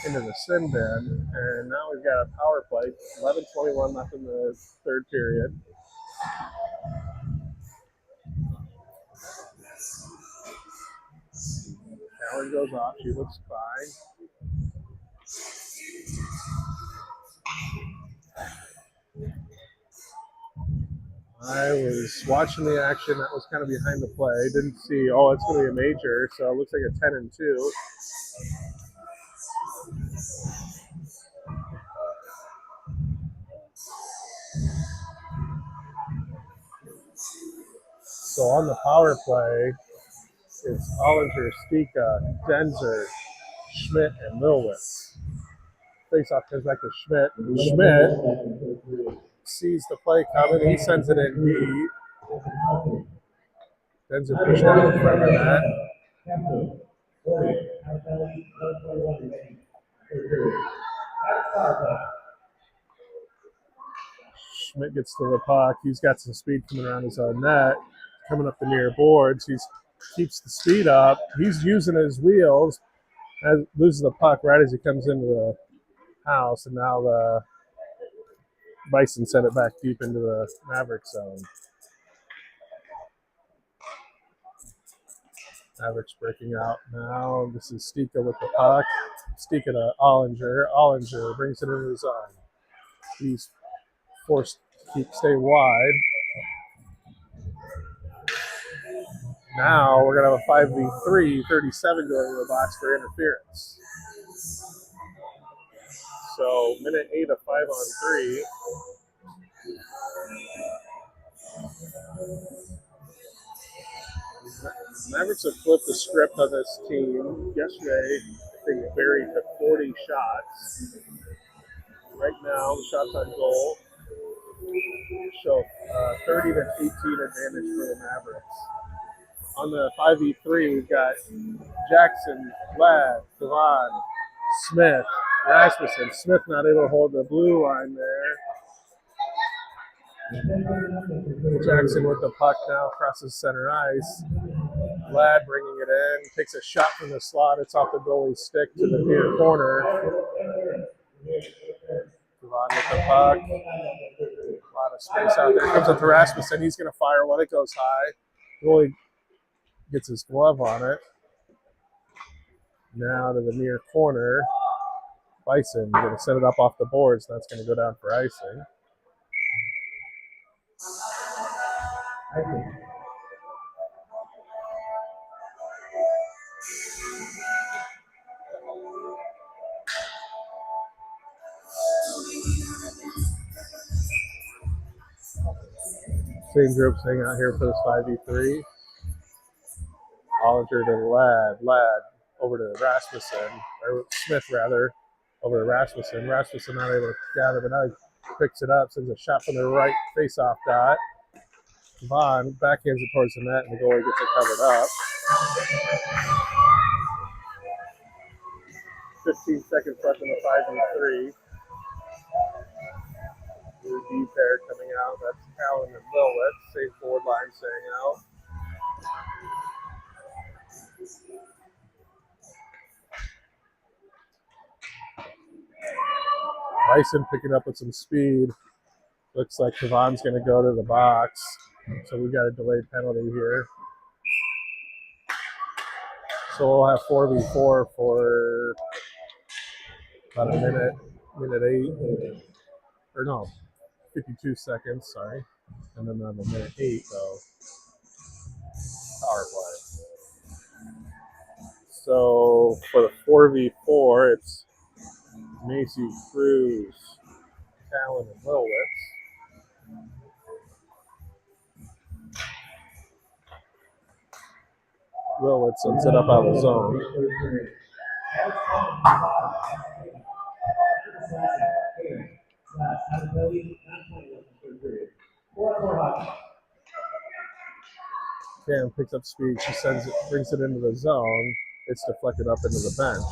into the sin bin, and now we've got a power play. 11:21 left in the third period. Allen goes off. She looks fine. I was watching the action that was kind of behind the play. Didn't see, oh, it's going to be a major, so it looks like a 10-2. So on the power play, it's Ollinger, Stika, Denzer, Schmidt, and Milwitz. Face-off comes back to Schmidt. Schmidt sees the play coming. He sends it in deep. Denzer pushed down in front of that. Schmidt gets to the puck. He's got some speed coming around his own net. Coming up the near boards. He keeps the speed up. He's using his wheels. Loses the puck right as he comes into the house. And now the Bison sent it back deep into the Mavericks zone. Mavericks breaking out now. This is Stika with the puck. Stika to Ollinger. Ollinger brings it into the zone. He's forced to stay wide. Now we're going to have a 5v3, 37 going to the box for interference. So minute 8 of 5-on-3. Mavericks have flipped the script on this team. Yesterday, I think Barry took 40 shots. Right now, the shots on goal show 30-18 advantage for the Mavericks. On the 5v3, we've got Jackson, Ladd, Devon, Smith, Rasmussen. Smith not able to hold the blue line there. Jackson with the puck now crosses center ice. Ladd bringing it in, takes a shot from the slot. It's off the goalie's stick to the near corner. Devon with the puck. A lot of space out there. Comes up to Rasmussen. He's going to fire one. It goes high. Goalie gets his glove on it. Now to the near corner. Bison going to set it up off the boards. That's going to go down for icing. Same group staying out here for this 5v3. Ollinger to Ladd. Ladd over to Rasmussen, or Smith rather, over to Rasmussen. Rasmussen not able to gather, but now he picks it up, sends a shot from the right face-off dot. Vaughn backhands it towards the net, and the goalie gets it covered up. 15 seconds left in the 5v3. New D pair coming out. That's Allen and Milwitz. Same forward line staying out. Bison picking up with some speed. Looks like Devon's going to go to the box. So we've got a delayed penalty here. So we'll have 4v4 for about a minute 8. Or no, 52 seconds, sorry. And then on the minute 8, though. Power play. So for the 4v4, it's Macy, Cruz, Talon, and Milwitz. Milwitz sends it up out of the zone. Cam picks up speed. She sends it, brings it into the zone. It's deflected up into the bench.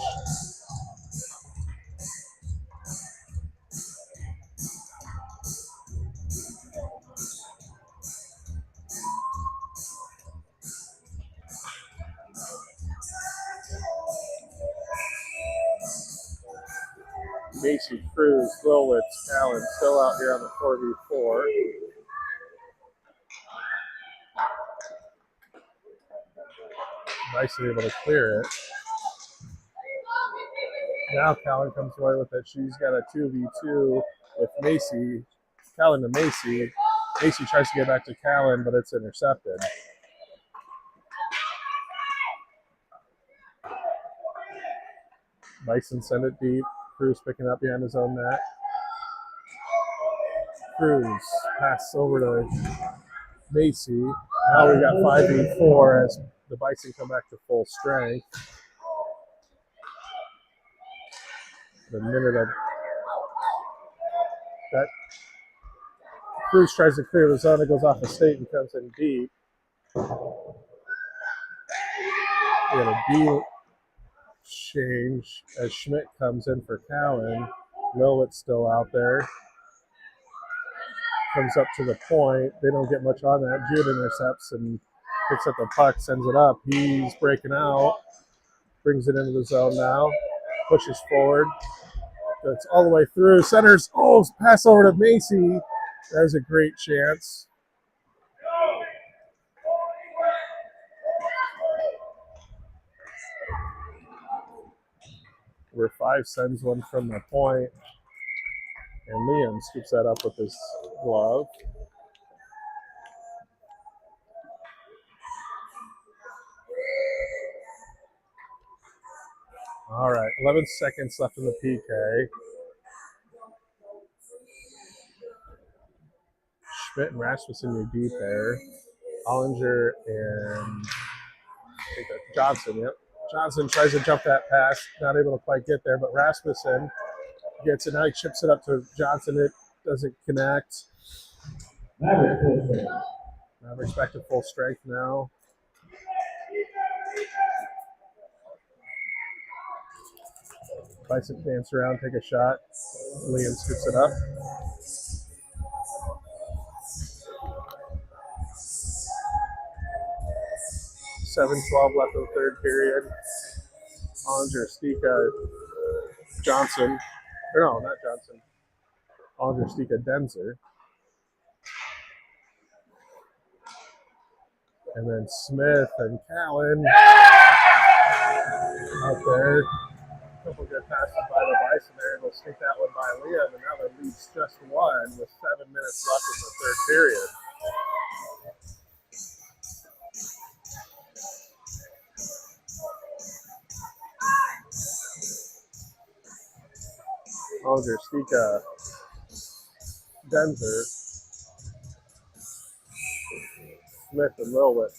Macy, Cruz, Lowitz, Allen still out here on the 4v4. Bison able to clear it. Now Callan comes away with it. She's got a 2v2 with Macy. Callan to Macy. Macy tries to get back to Callan, but it's intercepted. Bison send it deep. Cruz picking up behind his own net. Cruz pass over to Macy. Now we got 5v4 as the Bison come back to full strength. The minute of that, Cruz tries to clear the zone. It goes off the state and comes in deep. We got a deep change as Schmidt comes in for Callan. Lilwitt's still out there. Comes up to the point. They don't get much on that. Jude intercepts and picks up the puck, sends it up. He's breaking out. Brings it into the zone now. Pushes forward. That's all the way through. Centers. Oh, pass over to Macy. There's a great chance. Where 5 sends one from the point, and Liam scoops that up with his glove. All right, 11 seconds left in the PK. Schmidt and Rasmussen are deep there. Ollinger and Johnson, yep. Johnson tries to jump that pass, not able to quite get there, but Rasmussen gets it. Now he chips it up to Johnson. It doesn't connect. Mavericks back to full strength now. Bison dance around, take a shot. Liam scoops it up. .7:12 left in the third period. Ollinger, Stika, Johnson. Or no, not Johnson. Ollinger, Stika, Denzer. And then Smith and Callan out there. A couple good passes by the Bison there. They'll stick that one by Liam, and now the lead's just one with 7 minutes left in the third period. Ollinger, Stika, Denver, Smith, and Lilwitt.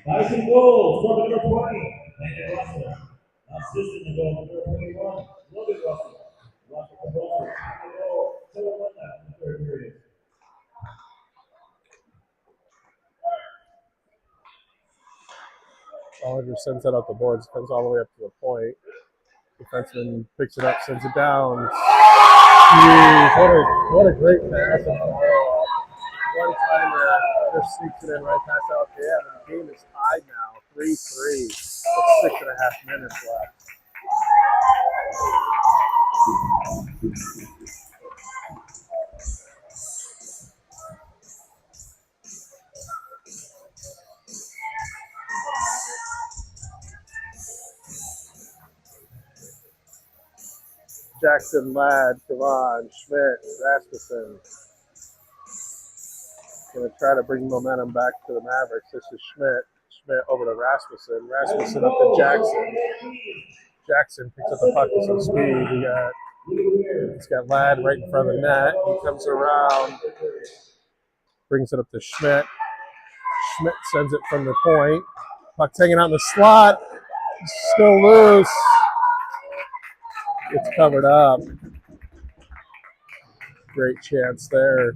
Bison goals, score number 20, Landon Russell. Assistant to goal number 21, Logan Russell. Russell to goal, 7-1 left in the third period. Ollinger sends that out the boards, comes all the way up to the point. Defenseman picks it up, sends it down. Jeez, what a great pass. One timer just sneaks it in right past out there. The game is tied now, 3-3 with 6.5 minutes left. Jackson, Ladd, Kavan, Schmidt, Rasmussen. Going to try to bring momentum back to the Mavericks. This is Schmidt. Schmidt over to Rasmussen. Rasmussen up to Jackson. Jackson picks up the puck with some speed. He's got Ladd right in front of the net. He comes around, brings it up to Schmidt. Schmidt sends it from the point. Puck's hanging out in the slot. Still loose. It's covered up. Great chance there.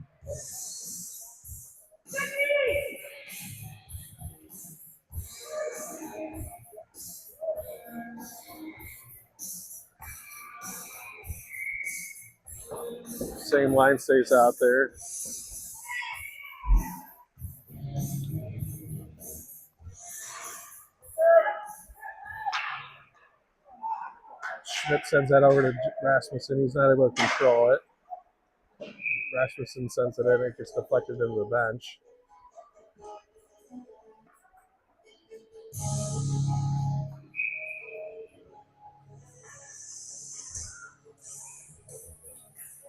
Same line stays out there. Schmidt sends that over to Rasmussen. He's not able to control it. Rasmussen sends it in. It gets deflected into the bench.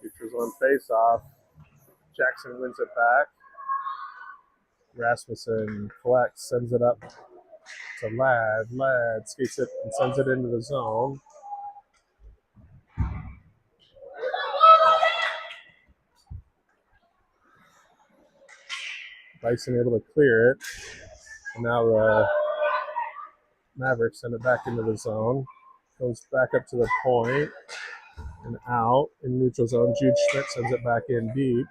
Futures on face-off. Jackson wins it back. Rasmussen collects, sends it up to Ladd. Ladd skates it and sends it into the zone. Bison able to clear it. And now the Mavericks send it back into the zone. Goes back up to the point and out in neutral zone. Jude Schmidt sends it back in deep.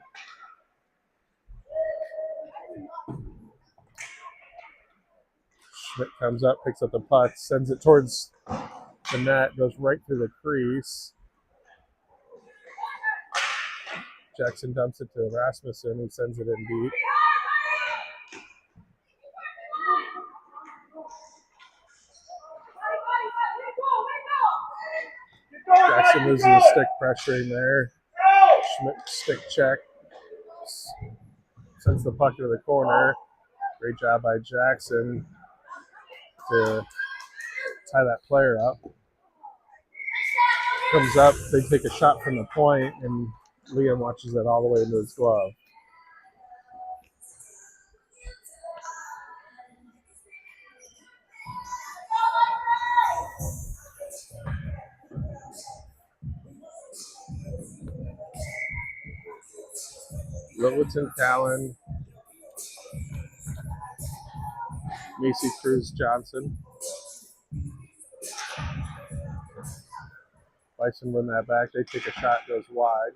Schmidt comes up, picks up the puck, sends it towards the net, goes right through the crease. Jackson dumps it to Rasmussen, who sends it in deep. Jackson loses the stick pressuring there. Schmidt stick check. Sends the puck to the corner. Great job by Jackson to tie that player up. Comes up, they take a shot from the point, and Liam watches it all the way into his glove. Littleton, Callan, Macy, Cruz, Johnson. Bison win that back. They take a shot, goes wide.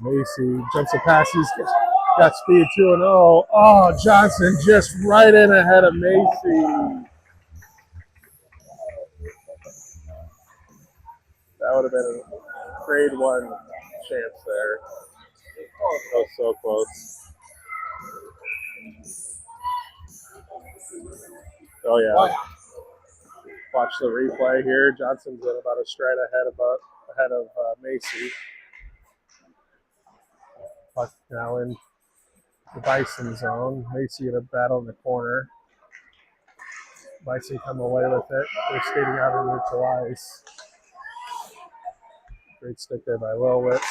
Macy jumps a pass. He's got speed 2-0. Oh, Johnson just right in ahead of Macy. That would have been a grade 1 chance there. That was so close. Oh, yeah. Watch the replay here. Johnson's in about a stride ahead of Macy. Puck now in the Bison zone. Macy in a battle in the corner. Bison come away with it. They're skating out on neutral ice. Great stick there by Lilwitz.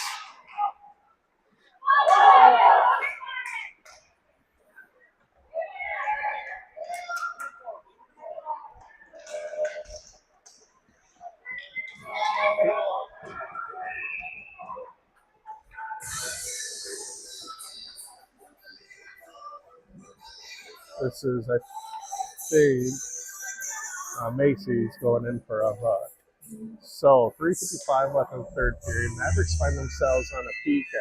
This is, I think, Macy's going in for a hook. So 3:55 left in the third period. Mavericks find themselves on a PK.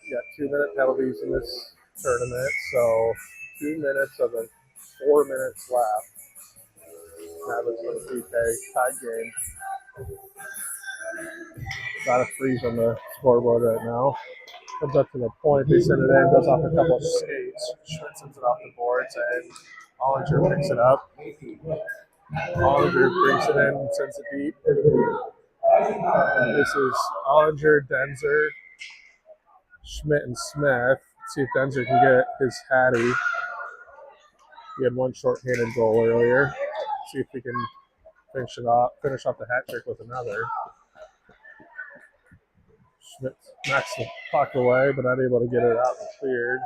You got 2-minute penalties in this tournament, so 2 minutes of the 4 minutes left. Mavericks on a PK, tied game. Got a freeze on the scoreboard right now. Comes up to the point, they send it in, goes off a couple of skates. Schmidt sends it off the boards, and Ollinger picks it up. Ollinger brings it in, sends it deep. This is Ollinger, Denzer, Schmidt, and Smith. See if Denzer can get his hattie. He had one short-handed goal earlier. See if we can finish off the hat trick with another. Schmidt knocks the puck away, but not able to get it out and cleared.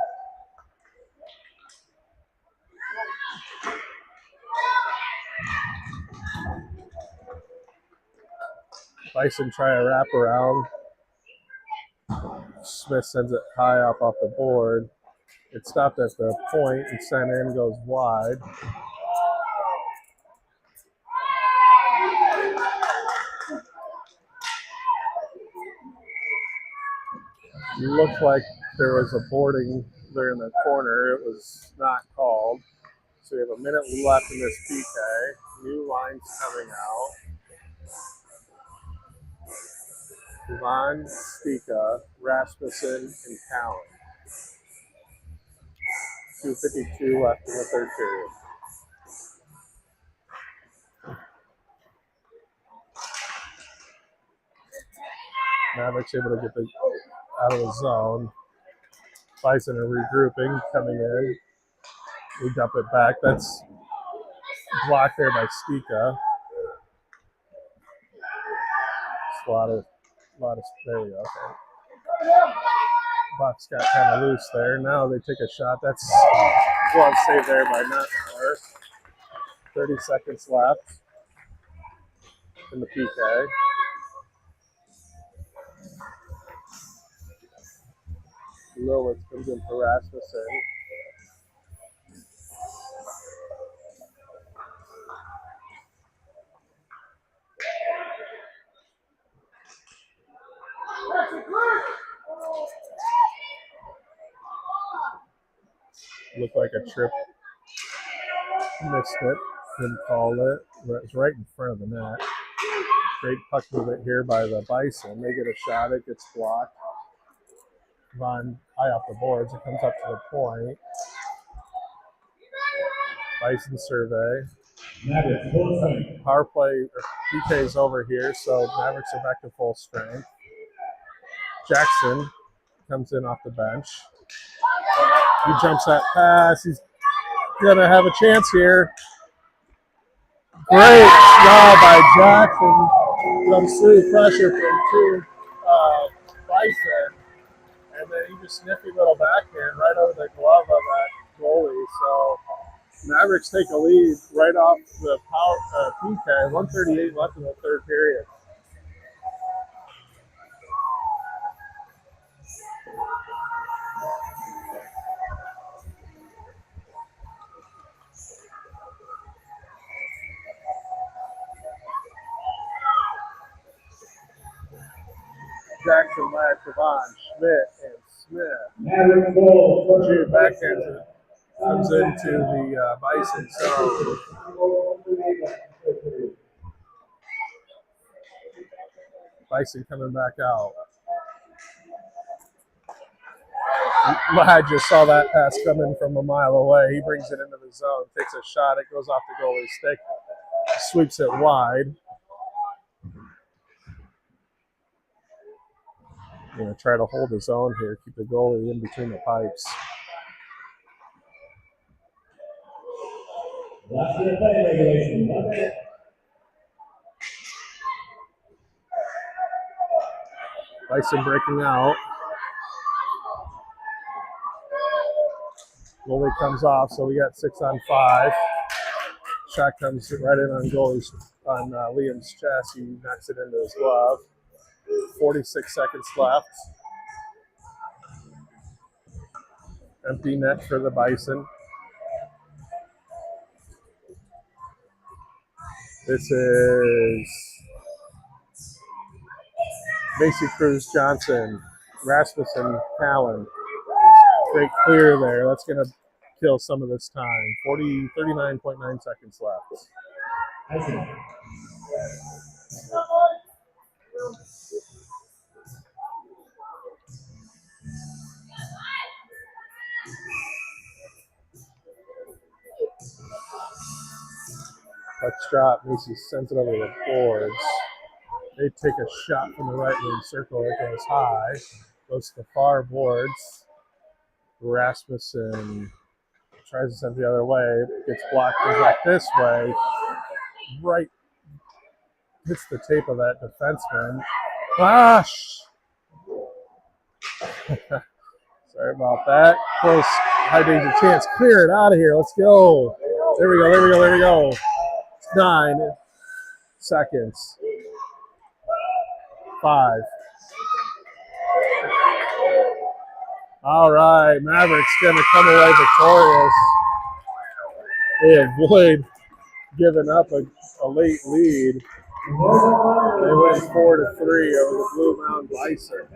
Bison try a wraparound. Smith sends it high up off the board. It stopped at the point and sent in, goes wide. Looked like there was a boarding there in the corner. It was not called. So we have a minute left in this PK. New lines coming out. Yvonne, Stika, Rasmussen, and Callan. 2:52 left in the third period. Mavericks able to get out of the zone. Bison are regrouping, coming in. We dump it back. That's blocked there by Stika. It's a lot of, there we go. Okay. Bucks got kind of loose there. Now they take a shot. That's glove save there by Mattmauer. 30 seconds left in the PK. Lilith comes in for Rasmussen. Looked like a trip. Missed it. Didn't call it. It was right in front of the net. Great puck movement here by the Bison. They get a shot. It gets blocked. Von high off the boards. It comes up to the point. Bison survey. Power play or PK is over here, so Mavericks are back to full strength. Jackson comes in off the bench. He jumps that pass. He's gonna have a chance here. Great job by Jackson. Comes through pressure from Bison, and then he just sniffy little backhand right over the glove of that goalie. So Mavericks take a lead right off the power PK. 1:38 left in the third period. Jackson led Devon, Schmidt, and Smith. Jude backhand comes into the Bison zone. Bison coming back out. I just saw that pass coming from a mile away. He brings it into the zone, takes a shot. It goes off the goalie's stick, sweeps it wide. Going to try to hold his own here, keep the goalie in between the pipes. Bison breaking out. Goalie comes off, so we got 6-on-5. Shot comes right in on Liam's chest. He knocks it into his glove. 46 seconds left. Empty net for the Bison. This is Macy Cruz Johnson, Rasmussen Callan. Great clear there. That's going to kill some of this time. 39.9 seconds left. Let's drop. Macy sends it over the boards. They take a shot from the right wing circle. It goes high. Goes to the far boards. Rasmussen tries to send it the other way. Gets blocked. Goes back this way. Right. Hits the tape of that defenseman. Gosh! Sorry about that. Close. High danger chance. Clear it out of here. Let's go. There we go. There we go. There we go. 9 seconds. 5. All right, Mavericks going to come away victorious. They avoid giving up a late lead. They win 4-3 over the Blue Mound Bison.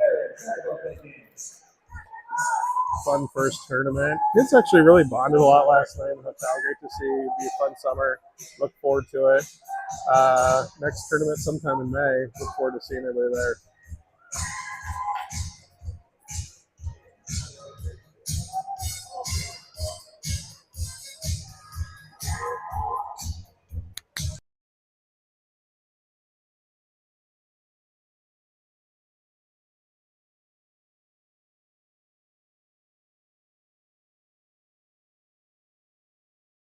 Fun first tournament. Kids actually really bonded a lot last night in the hotel. Great to see. It'll be a fun summer. Look forward to it. Next tournament sometime in May. Look forward to seeing everybody there.